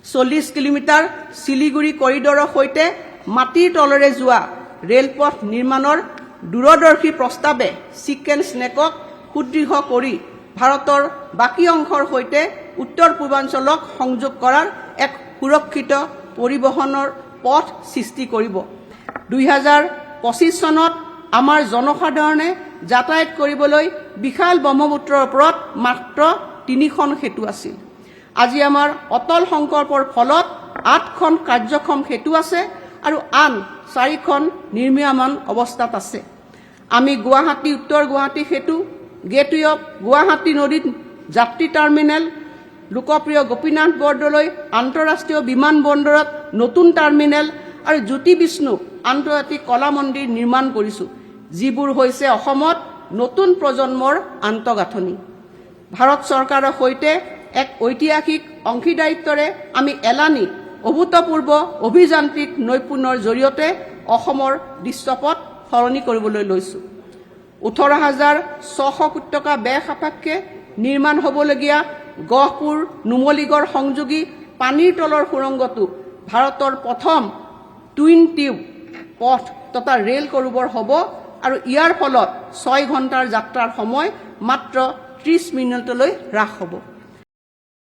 40 kilometre Siliguri কৰিডৰৰ সৈতে মাটিৰ তলেৰে যোৱা ৰেলপথ নিৰ্মাণৰ দূৰদৰ্শী প্ৰস্তাৱে চিকেন স্নেকক সুদৃঢ় কৰি ভাৰতৰ বাকী অংশৰ সৈতে উত্তৰ পূৰ্বাঞ্চলক সংযোগ কৰাৰ এক সুৰক্ষিত পৰিবহনৰ পথ সৃষ্টি কৰিব। 2025 চনত আমাৰ জনসাধাৰণে যাতায়াত কৰিবলৈ বিশাল ব্ৰহ্মপুত্ৰৰ ওপৰত মাত্ৰ 3খন সেতু আছিল। আজি আমাৰ অটল সংকল্পৰ ফলত 8খন কাৰ্যক্ষম সেতু আছে আৰু আন 4খন নিৰ্মীয়মান অৱস্থাত আছে। আমি গুৱাহাটী উত্তৰ গুৱাহাটী সেতু, গেটৱে অফ গুৱাহাটী নদীত যাত্ৰী টাৰ্মিনেল, লোকপ্ৰিয় গোপীনাথ বৰদলৈ আন্তঃৰাষ্ট্ৰীয় বিমানবন্দৰত নতুন টাৰ্মিনেল আৰু জ্যোতি বিষ্ণু আন্তৰ্জাতিক কলা মন্দিৰ নিৰ্মাণ কৰিছো, যিবোৰ হৈছে অসমত নতুন প্ৰজন্মৰ আন্তঃগাঁথনি। ভাৰত চৰকাৰৰ সৈতে এক ঐতিহাসিক অংশীদাৰিত্বৰে আমি এলানি অভূতপূৰ্ব অভিযান্ত্ৰিক নৈপুণ্যৰ জৰিয়তে অসমৰ দৃশ্যপট সলনি কৰিবলৈ লৈছো। 18,600 কোটি টকা ব্যয় সাপেক্ষে নিৰ্মাণ হ'বলগীয়া গহপুৰ নুমলীগড় সংযোগী পানীৰ তলৰ সুৰংগটো ভাৰতৰ প্ৰথম টুইন টিউব পথ তথা ৰেল কৰিডৰ হ'ব আৰু ইয়াৰ ফলত 6 ঘণ্টাৰ যাত্ৰাৰ সময় মাত্ৰ 30 মিনিটলৈ হ্ৰাস হ'ব।